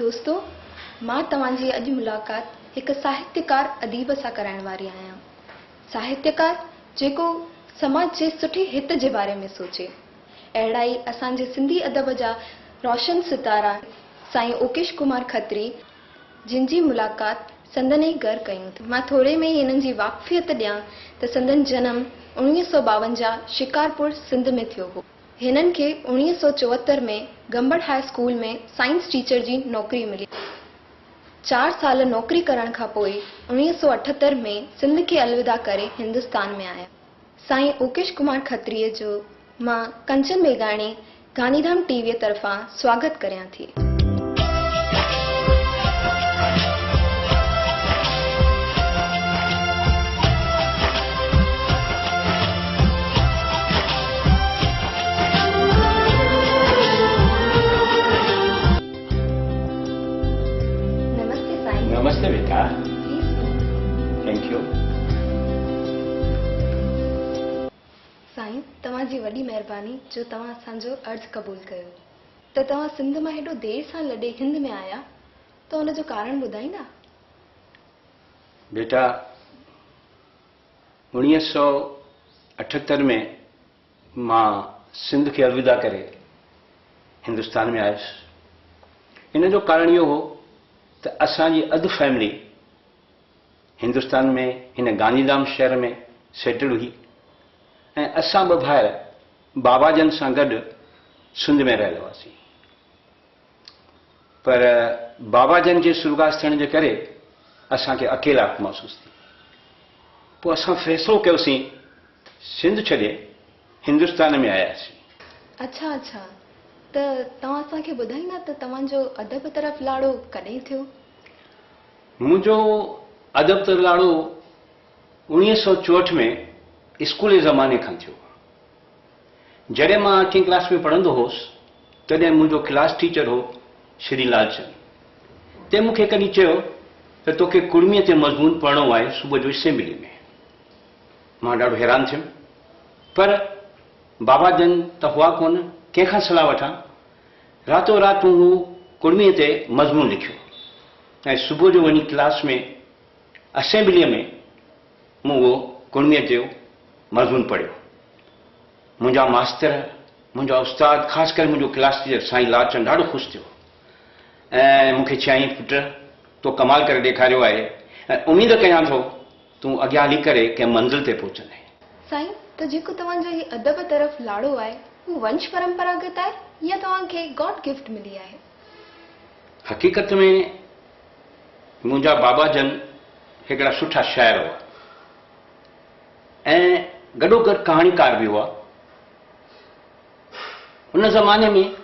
दोस्तों, मां तव्हांजी अॼु मुलाक़ात हिकु साहित्यकार अदीब सां कराइण वारी आहियां। साहित्यकार जेको समाज जे सुठे हित जे बारे में सोचे। अहिड़ा ई असांजे सिंधी अदब जा रोशन सितारा साईं ओकेश कुमार खत्री, जिन जी मुलाक़ात संदन ई घर कयूं। मां थोरे में ई हिननि जी वाक़फ़ियत ॾियां त संदन जनम 1952 शिकारपुर सिंध में थियो हो। हिननि खे 1974 में गंबड़ हाई स्कूल में साइंस टीचर जी नौकरी मिली। 4 साल नौकरी करण खां पोइ 1978 में सिंध खे अलविदा करे हिंदुस्तान में आया। साईं ओकेश कुमार खत्रीअ जो मां कंचन मेघाणी गांधीधाम टीवीअ तरफ़ां स्वागत करियां थी। नमस्ते बेटा। Thank U. साईं, तव्हांजी वॾी महिरबानी जो तव्हां असांजो अर्ज़ु क़बूल कयो। त तव्हां सिंध मां हेॾो देर सां लॾे हिंद में आया, त हुन जो कारण ॿुधाईंदा? बेटा, 1978 में मां सिंध खे अलविदा करे हिंदुस्तान में आयुसि। इन जो कारण इहो हो त असांजी अधु फैमिली हिंदुस्तान में हिन गांधीधाम शहर में सेटल हुई ऐं असां ॿ भाइर बाबाजन सां गॾु सिंध में रहियल हुआसीं। पर बाबाजन जे सुर्गवास थियण जे करे असांखे अकेला महसूस थी। पोइ असां फ़ैसिलो कयोसीं सिंध छॾे हिंदुस्तान में आयासीं। अच्छा अच्छा, त तव्हां असांखे ॿुधाईंदा त तव्हांजो अदब तरफ़ लाड़ो कॾहिं थियो? मुंहिंजो अदब तरफ़ लाड़ो 1964 में स्कूल जे ज़माने खां थियो। जॾहिं मां 8वीं क्लास में पढ़ंदो हुउसि तॾहिं मुंहिंजो क्लास टीचर हो श्री लालचंद। ते मूंखे कॾहिं चयो त तोखे कुड़मीअ ते मज़मून पढ़णो आहे सुबुह जो असेंबली में। मां ॾाढो हैरान थियुमि, पर बाबाजन त हुआ कोन, कंहिंखां सलाह वठां। रातो राति हू कुड़मीअ ते मज़मून लिखियो ऐं सुबुह जो वञी क्लास में असेंबलीअ में मूं उहो कुड़मीअ जो मज़मून पढ़ियो। मुंहिंजा मास्तर, मुंहिंजा उस्ताद, ख़ासि करे मुंहिंजो क्लास टीचर साईं लालचंद ॾाढो ख़ुशि थियो ऐं मूंखे चयाईं, पुट तो कमाल करे ॾेखारियो आहे ऐं उमेद कयां थो तूं अॻियां हली करे कंहिं मंज़िल ते पहुचंदे। साईं, त जेको तव्हांजो ही अदब तरफ़ लाड़ो आहे, हू वंश परंपरागत आहे या तव्हांखे गॉड गिफ्ट मिली आहे? हक़ीक़त में मुंहिंजा बाबाजन हिकिड़ा सुठा शाइर हुआ ऐं गॾोगॾु कहाणीकार बि हुआ। उन ज़माने में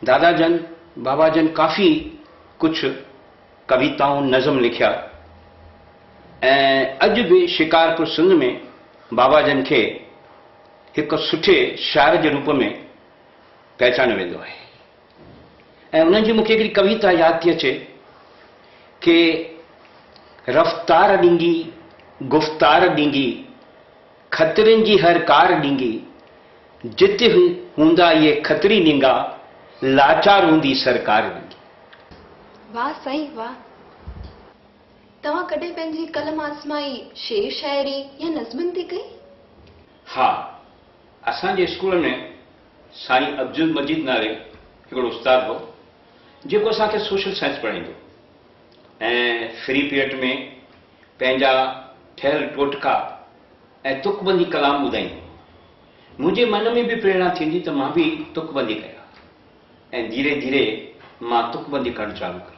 दादाजन, बाबाजन काफ़ी कुझु कविताऊं, नज़म लिखिया ऐं अॼु बि शिकारपुर सिंध में बाबाजन खे हिकु सुठे शाइर जे रूप में पहचानियो वेंदो आहे। ऐं उन्हनि जी मूंखे हिकिड़ी कविता यादि थी अचे कि रफ़्तार ॾींगी, गुफ़्तार ॾींगी, खतरनि जी हर कार ॾींगी, जिते हूंदा इहे खतरी ॾींगा, लाचार हूंदी सरकार ॾींगी। वाह साईं वाह। तव्हां कॾहिं पंहिंजी कलम आज़माई शेर शाइरी या नज़्मनि ते कई? हा, असांजे स्कूल में साईं अब्दुल मजीद नाले हिकिड़ो उस्ताद हो जेको असांखे सोशल साइंस पढ़ाईंदो ऐं फ्री पीरियड में पंहिंजा ठहियल टोटका ऐं तुकबंदी कलाम ॿुधाईंदो। मुंहिंजे मन में बि प्रेरणा थींदी त मां बि तुकबंदी कयां ऐं धीरे धीरे मां तुकबंदी करणु चालू कई।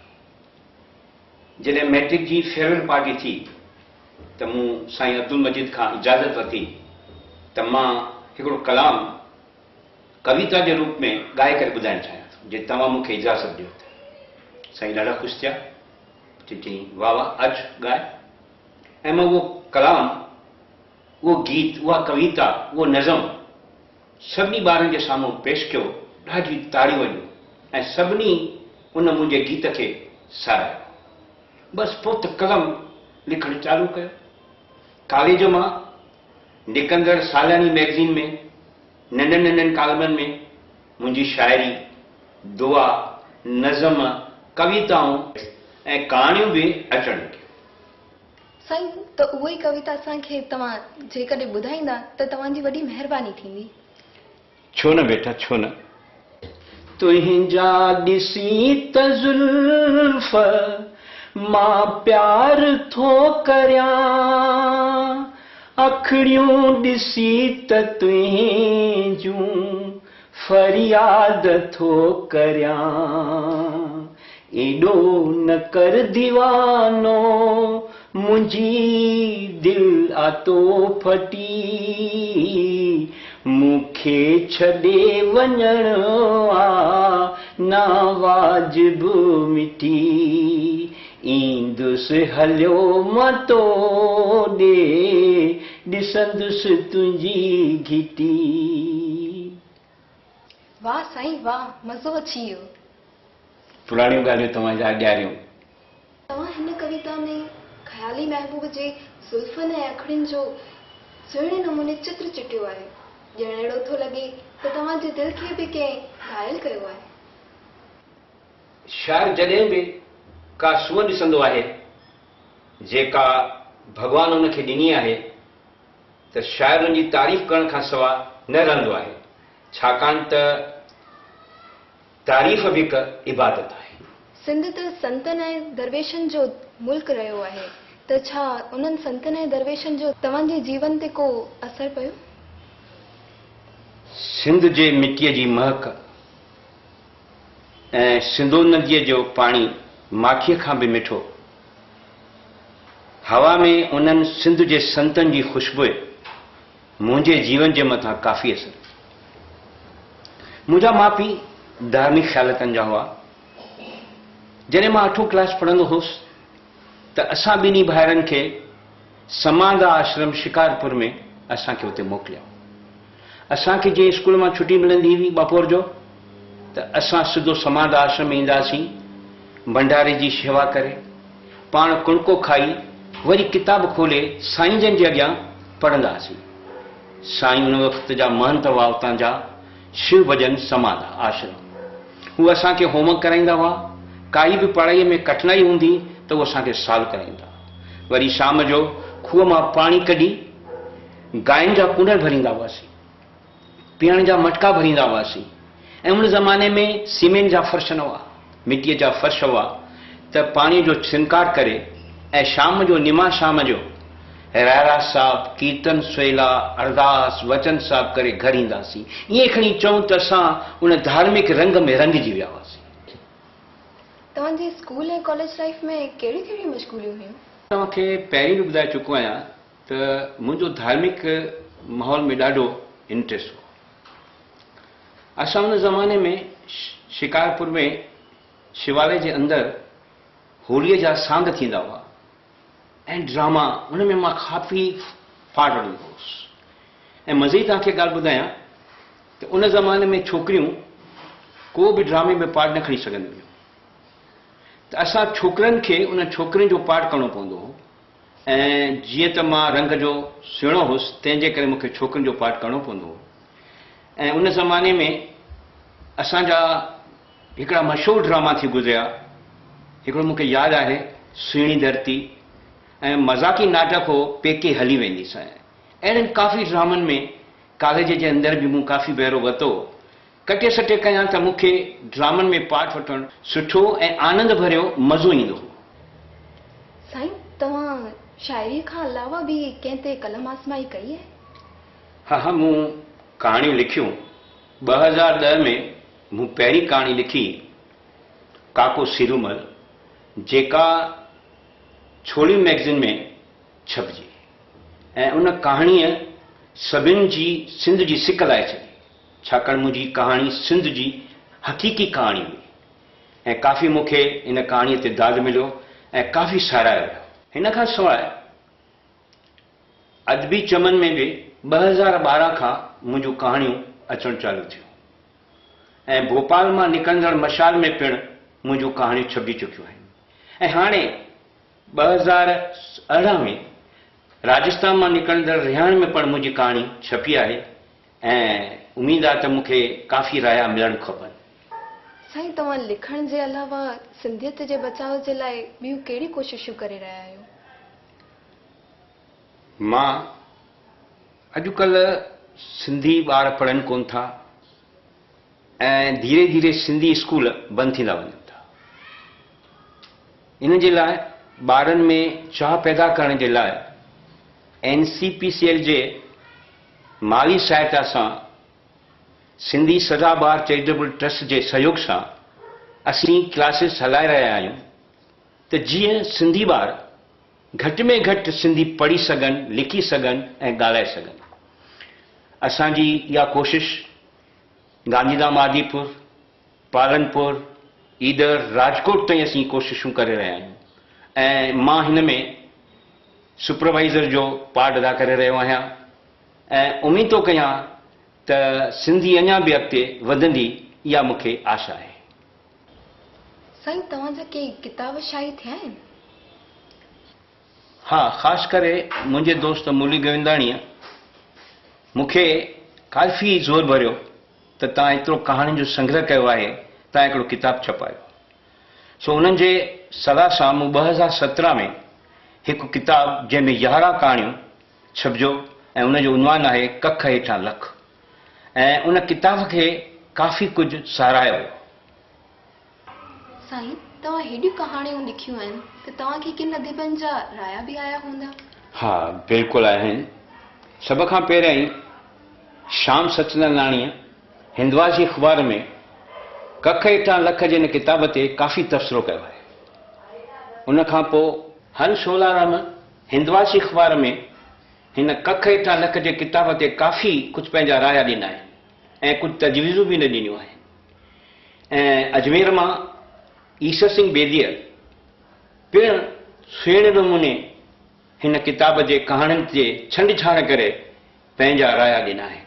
जॾहिं मैट्रिक जी फेयरवेल पार्टी थी त मूं साईं अब्दुल मजीद खां इजाज़त वरिती त मां हिकिड़ो कलाम कविता जे रूप में ॻाए करे ॿुधाइणु चाहियां थो, जे तव्हां मूंखे इजाज़त ॾियो त। साईं ॾाढा ख़ुशि थिया, चई वाह वाह, अच ॻाए। ऐं मां उहो कलाम, उहो गीत, उहा कविता, उहो नज़म सभिनी ॿारनि जे साम्हूं पेश कयो। ॾाढी ताड़ियूं वञियूं ऐं सभिनी उन मुंहिंजे गीत खे सारायो। बसि पोइ त कलम लिखणु चालू कयो। कॉलेज मां निकंदड़ सालियानी मैगज़ीन में नंढनि नंढनि कालमनि में मुंहिंजी शाइरी, दुआ, नज़म कविताऊं ऐं कहाणियूं बि अचणु लॻियूं। साईं, त उहा ई कविता असांखे तव्हां जेकॾहिं ॿुधाईंदा त तव्हांजी वॾी महिरबानी थींदी। छो न बेटा, छो न। तुंहिंजा ॾिसी त ज़ुल्फ़ मां प्यार थो करियां, अखियूं ॾिसी त तुंहिंजूं फरियाद थो करियां, एॾो न कर दीवानो मुंहिंजी दिलि आतो फटी, मूंखे छॾे वञणो आ ना वाजिब मिटी, ईंदुसि हलियो मां तो ॾे ॾिसंदुसि तुंहिंजी घिटी। वाह साईं वाह, मज़ो अची वियो। पुराणियूं ॻाल्हियूं तव्हां यादि ॾियारियूं। तव्हां हिन कविता में ख़याली महबूब जे ज़ुल्फ़नि ऐं अखियुनि जो सुहिणे नमूने चित्र चिटियो आहे। ॼण अहिड़ो थो लॻे त तव्हांजे दिलि खे बि कंहिं घायल कयो आहे। शायर जॾहिं बि का सूअ ॾिसंदो आहे जेका भॻवान हुनखे ॾिनी आहे त शायर हुनजी तारीफ़ करण खां सवाइ न रहंदो आहे, छाकाणि त तारीफ़ बि हिकु इबादत आहे। सिंध त संतनि ऐं दरवेशनि जो मुल्क रहियो आहे, त छा उन्हनि संतनि ऐं दरवेशनि जो तव्हांजे जीवन ते को असरु पियो? सिंध जे मिटीअ जी महक ऐं सिंधो नदीअ जो पाणी माखीअ खां बि मिठो, हवा में उन्हनि सिंध जे संतनि जी ख़ुशबू मुंहिंजे जीवन जे मथां काफ़ी असर। मुंहिंजा माउ पीउ धार्मिक ख़्यालतनि जा हुआ। जॾहिं मां 8वीं क्लास पढ़ंदो हुउसि त असां ॿिन्ही भाइरनि खे समादा आश्रम शिकारपुर में असांखे उते मोकिलियो। असांखे जीअं स्कूल मां छुटी मिलंदी हुई बपोर जो त असां सिधो समादा आश्रम में ईंदासीं, भंडारे जी शेवा करे, पाण कुणको खाई, वरी किताब खोले साईं जन जे अॻियां पढ़ंदासीं। साईं उन वक़्त जा महंत हुआ उतां जा, शिव भजन समादा आश्रम। हू असांखे होमवर्क कराईंदा हुआ, काई बि पढ़ाईअ में कठिनाई हूंदी त उहो असांखे सॉल्व कराईंदा। वरी शाम जो खूह मां पाणी कढी गांयुनि जा कुंडल भरींदा हुआसीं, पीअण जा मटका भरींदा हुआसीं। ऐं उन ज़माने में सीमेंट जा फर्श न हुआ, मिटीअ जा फर्श हुआ, त पाणी जो छिनकार करे ऐं शाम जो निमा शाम जो रायरा साहब कीर्तन सुहेला अरदास वचन साहब करे घर ईंदासीं। ईअं खणी चऊं त असां उन धार्मिक रंग में रंगजी विया हुआसीं। तव्हांजे स्कूल ऐं कॉलेज लाइफ में कहिड़ियूं कहिड़ियूं मशगूलियूं हुयूं? तव्हांखे पहिरीं बि ॿुधाए चुको आहियां त मुंहिंजो धार्मिक माहौल में ॾाढो इंट्रस्ट हो। असां उन ज़माने में शिकारपुर में शिवालय जे अंदरि होलीअ जा सांग थींदा हुआ ऐं ड्रामा, उन में मां काफ़ी पार्ट वठंदो हुउसि। ऐं मज़े जी तव्हांखे ॻाल्हि ॿुधायां त उन ज़माने में छोकिरियूं को बि ड्रामे में पार्ट न खणी सघंदियूं हुयूं, त असां छोकिरनि खे उन छोकिरियुनि जो पार्ट करणो पवंदो हो। ऐं जीअं त मां रंग जो सुहिणो हुउसि, तंहिंजे करे मूंखे छोकिरियुनि जो पार्ट करणो पवंदो हो। ऐं उन ज़माने में असांजा हिकिड़ा मशहूरु ड्रामा थी गुज़रिया। हिकिड़ो मूंखे यादि आहे, सुहिणी धरती, ऐं मज़ाक़ी नाटक हो पेके हली वेंदी सां। अहिड़नि काफ़ी ड्रामनि में कॉलेज जे अंदरि बि मूं काफ़ी भेरो वरितो। कटे सटे कयां त मूंखे ड्रामनि में पार्ट वठणु सुठो ऐं आनंद भरियो मज़ो ईंदो हो। साईं, तव्हां शाइरी खां अलावा बि कंहिं ते कलम आज़माई कई आहे? हा, मूं कहाणियूं लिखियूं। 2010 में मूं पहिरीं कहाणी लिखी काको सिरूमल, जेका छोली मैगज़ीन में छपजी। ऐं उन कहाणीअ सभिनि जी सिंध जी सिक लाइ छॾी, छाकाणि मुंहिंजी कहाणी सिंध जी हक़ीक़ी कहाणी हुई। ऐं काफ़ी मूंखे इन कहाणीअ ते दाद मिलियो ऐं काफ़ी सारायो वियो। हिन खां सवाइ अदबी चमन में बि 2012 खां मुंहिंजूं कहाणियूं अचणु चालू थियूं। ऐं भोपाल मां निकिरंदड़ मशाल में पिणु मुंहिंजूं कहाणियूं छपजी चुकियूं आहिनि। ऐं हाणे 2018 में राजस्थान मां निकिरंदड़ रिहाण में पिणु मुंहिंजी कहाणी छपी आहे। ऐं उमेद आहे त मूंखे काफ़ी राया मिलणु खपनि। साईं, तव्हां लिखण जे अलावा सिंधियत जे बचाव जे लाइ ॿियूं कहिड़ी कोशिशूं करे रहिया आहियो? मां अॼुकल्ह सिंधी ॿार पढ़नि कोन था ऐं धीरे धीरे सिंधी स्कूल बंदि थींदा वञनि था। इन जे लाइ ॿारनि में चाह पैदा करण जे लाइ NCPCL जे माली सहायता सां सिंधी सदा ॿार चैरिटेबल ट्रस्ट जे सहयोग सां असीं क्लासिस हलाए रहिया आहियूं त जीअं सिंधी ॿार घटि में घटि सिंधी पढ़ी सघनि, लिखी सघनि ऐं ॻाल्हाए सघनि। असांजी इहा कोशिश गांधीधाम, आदिपुर, पालनपुर, ईदर, राजकोट ताईं असीं कोशिशूं करे रहिया आहियूं ऐं मां हिन में सुपरवाइज़र जो पार्ट अदा करे रहियो आहियां ऐं उमीद थो कयां त सिंधी अञा बि अॻिते वधंदी, इहा मूंखे आशा आहे। साईं, तव्हांजा के किताब शाही थिया आहिनि? हा, ख़ासि करे मुंहिंजे दोस्त मुरली गोविंदाणीअ मूंखे काफ़ी ज़ोर भरियो त तव्हां एतिरो कहाणियुनि जो संग्रह कयो आहे, तव्हां हिकिड़ो किताबु छपायो। सो उन्हनि जे सलाह सां मूं 2017 में हिकु किताबु जंहिंमें 11 कहाणियूं छपिजो ऐं उनजो उनवान आहे कख हेठां लख, ऐं उन किताब खे काफ़ी कुझु साराहियो वियो। साईं, तव्हां हेॾियूं कहाणियूं लिखियूं आहिनि त तव्हांखे किन अदीबनि जा राया बि आया हूंदा? हा, बिल्कुलु आहिनि। सभ खां पहिरियां ई श्याम सचंदाणीअ हिंदवासी अख़बार में कख हेठां लख जे हिन किताब ते काफ़ी तबसरो कयो आहे। उन खां पोइ हंस शोलाराम हिंदवासी अख़बार में हिन कख हेठां लख जे किताब ते काफ़ी कुझु पंहिंजा राया ॾिना आहिनि ऐं कुझु तजवीज़ूं बि न ॾिनियूं आहिनि। ऐं अजमेर मां ईश्वर सिंह बेदीअ पिणु सुहिणे नमूने हिन किताब जे कहाणियुनि ते छंड छाण करे पंहिंजा राया ॾिना आहिनि।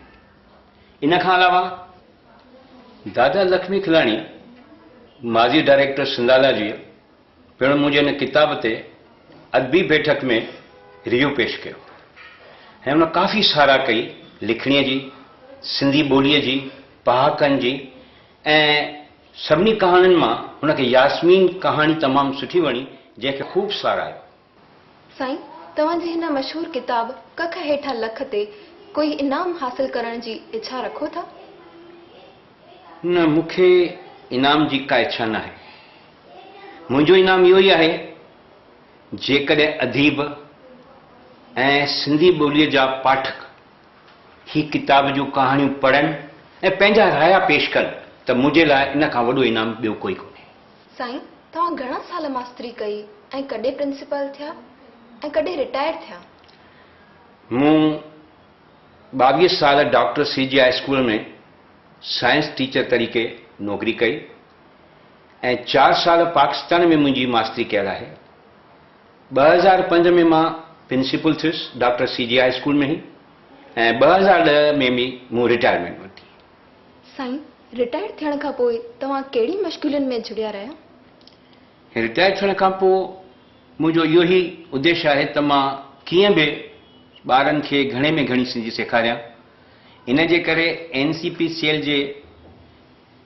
इन खां अलावा दादा लक्ष्मी खिलाणी, माज़ी डायरेक्टर सिंधाला जी, पिणु मुंहिंजे हिन किताब ते अदबी बैठक में रिव्यू पेश कयो ऐं हुन काफ़ी साराह कई लिखणीअ जी, सिंधी ॿोलीअ जी, पहाकनि जी, ऐं सभिनी कहाणियुनि मां हुनखे यास्मीन कहाणी तमामु सुठी वणी, जंहिंखे ख़ूब साराहियो। साईं, तव्हांजी हिन मशहूरु किताब कख हेठां लख ते कोई इनाम हासिल करण जी इच्छा रखो था? न, मूंखे इनाम जी का इच्छा न आहे। मुंहिंजो इनाम इहो ई आहे जेकॾहिं अदीब ऐं सिंधी ॿोलीअ जा पाठक ही किताब जूं कहाणियूं पढ़नि ऐं पंहिंजा राया पेश कनि त मुंहिंजे लाइ इन खां वॾो इनाम ॿियो कोई कोन्हे। साईं, तव्हां घणा साल मास्तरी कई ऐं कॾहिं प्रिंसिपल थिया ऐं कॾहिं रिटायर थिया? मूं 22 साल डॉक्टर CGI स्कूल में साइंस टीचर तरीक़े नौकरी कई ऐं 4 साल पाकिस्तान में मुंहिंजी मास्तरी कयल आहे। 2005 में मां प्रिंसिपल थियुसि डॉक्टर CGI स्कूल में ई ऐं 2010 में बि मूं रिटायरमेंट वरिती। साईं, रिटायर थियण खां पोइ तव्हां कहिड़ी मश्गूलियुनि में जुड़िया रहिया? रिटायर थियण खां पोइ मुंहिंजो इहो ई उद्देश्य आहे त मां कीअं बि ॿारनि खे घणे में घणी सिंधी सेखारियां। इन जे करे NCPCL जे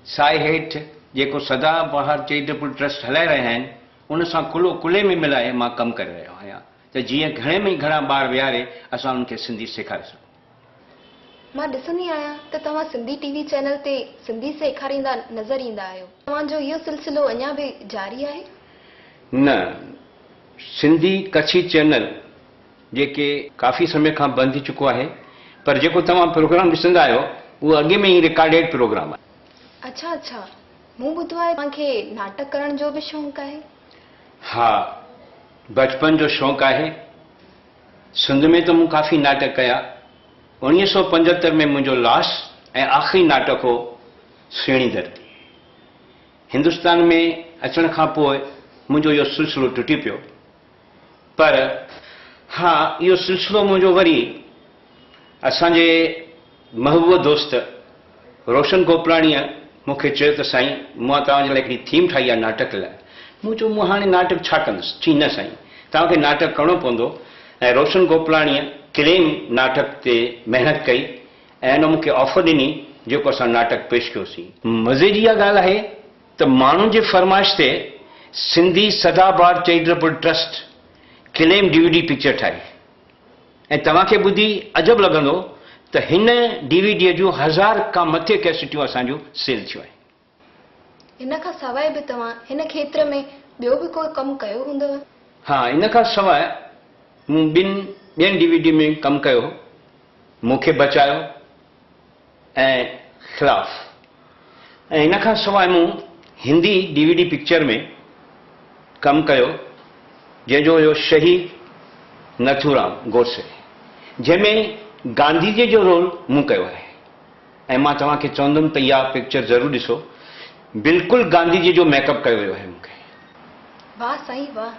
साए हेठि जेको सदाबहार चैरिटेबल ट्रस्ट हलाए रहिया आहिनि, उन सां कुले में मिलाए मां कमु करे रहियो आहियां त जीअं घणे में घणा ॿार विहारे असां उन्हनि खे सिंधी सेखारे सघूं। मां ॾिसंदी आहियां त तव्हां सिंधी TV चैनल ते सिंधी सेखारींदा नज़र ईंदा आहियो। तव्हांजो इहो सिलसिलो अञा बि जारी आहे? न, सिंधी कच्छी चैनल जेके काफ़ी समय खां बंदि थी चुको आहे, पर जेको तव्हां प्रोग्राम ॾिसंदा आहियो उहो अॻे में ई रिकॉर्डेड प्रोग्राम आहे। अच्छा अच्छा, मूं ॿुधो आहे तव्हांखे नाटक करण जो बि शौक़ु आहे? हा, बचपन जो शौक़ु आहे। सिंध में त मूं काफ़ी नाटक कया। 1975 में मुंहिंजो लास्ट ऐं आख़िरी नाटक हो सुहिणी धरती। हिंदुस्तान में अचण खां पोइ मुंहिंजो इहो सिलसिलो टुटी पियो, पर हा, इहो सिलसिलो मुंहिंजो वरी असांजे महबूब दोस्त रोशन गोपलाणीअ मूंखे चयो त साईं, मां तव्हांजे लाइ हिकिड़ी थीम ठाही आहे नाटक लाइ। मूं चयो मूं हाणे नाटक छा कंदुसि? चई न साईं, तव्हांखे नाटक करणो पवंदो। ऐं रोशन गोपलाणीअ क्लेम नाटक ते महिनत कई ऐं हुन मूंखे ऑफर ॾिनी जेको असां नाटक पेश कयोसीं। मज़े जी इहा ॻाल्हि आहे त माण्हुनि जे फरमाइश ते सिंधी सदाबहार charitable trust claim DVD picture ठाही ऐं तव्हांखे ॿुधी अजब लॻंदो त हिन DVD जूं 1000 खां मथे कैसेटियूं असांजूं सेल थियूं आहिनि। इन खां सवाइ बि तव्हां हिन खेत्र में ॿियो बि कोई कमु कयो हूंदव? हा, इन खां सवाइ मूं ॿियनि DVD में कमु कयो, मूंखे बचायो ऐं ख़िलाफ़। ऐं इन खां सवाइ मूं हिंदी DVD पिक्चर में कमु कयो जंहिंजो हुयो शहीद नथूराम गोडसे, जंहिंमें गांधी जी जो रोल मूं कयो आहे। ऐं मां तव्हांखे चवंदुमि त इहा पिक्चर ज़रूरु ॾिसो, बिल्कुलु गांधी जी जो मेकअप कयो वियो आहे मूंखे। वाह साईं वाह,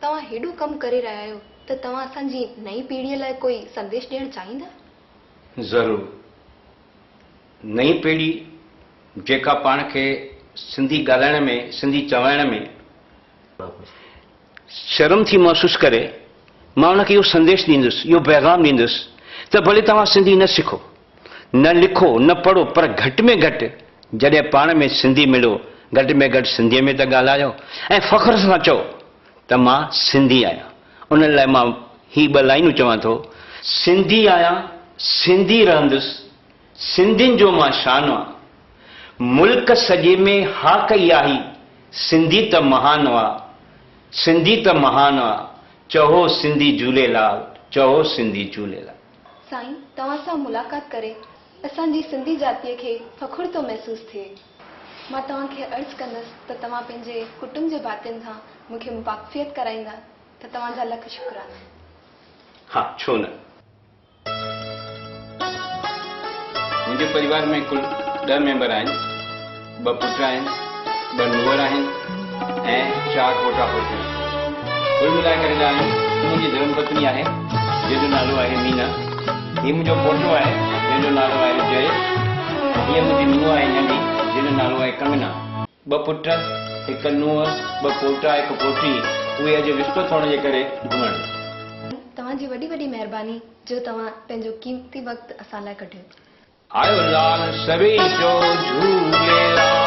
तव्हां हेॾो कमु करे रहिया आहियो त तव्हां असांजी नई पीढ़ीअ लाइ कोई संदेश ॾियणु चाहींदा? ज़रूरु। नई पीढ़ी जेका पाण खे सिंधी ॻाल्हाइण में, सिंधी चवाइण में शर्म थी महसूस करे, मां उनखे इहो संदेश ॾींदुसि, इहो पैगाम ॾींदुसि त भले तव्हां सिंधी न सिखो, न लिखो, न पढ़ो, पर घटि में घटि जॾहिं पाण में सिंधी मिलो, घटि में घटि सिंधीअ में त ॻाल्हायो ऐं फ़ख्र सां चओ त मां सिंधी आहियां। उन लाइ मां ही 2 लाइनूं चवां थो, सिंधी आहियां, सिंधी रहंदुसि, सिंधियुनि जो मां शान आहियां, मुल्क सॼे में हा कई आहे, सिंधी त महान हुआ, सिंधी त महान हुआ, चओ सिंधी झूलेलाल, चओ सिंधी झूलेलाल। साईं, तव्हां सां मुलाक़ात करे असांजी सिंधी जातीअ खे फ़ख्रु थो महसूस थिए। मां तव्हांखे अर्ज़ु कंदसि त तव्हां पंहिंजे कुटुंब जे भातियुनि सां मूंखे वाक़फ़ियत कराईंदा त तव्हांजा लख शुक्राना। हा, छो न। मुंहिंजे परिवार में कुल 10 मेंबर आहिनि, 2 पुट आहिनि, 2 नूंहर आहिनि ऐं 4 पोटा पोटियूं। कुल मिलाए करे आहियूं। मुंहिंजी धर्म पत्नी आहे जंहिंजो नालो आहे मीना, हीउ मुंहिंजो पोटो आहे जंहिंजो नालो आहे जय, हीअ मुंहिंजी नूंहं आहे नंढी जंहिंजो नालो आहे कंगना। 2 पुट, 1 नूंहं, 2 पोटा, 1 पोटी, उहे अॼु विस्पति हुअण जे करे घुमण। तव्हांजी वॾी वॾी महिरबानी जो तव्हां पंहिंजो क़ीमती वक़्तु असां लाइ कढियो। आयो लाल सभई जो झूलेलाल।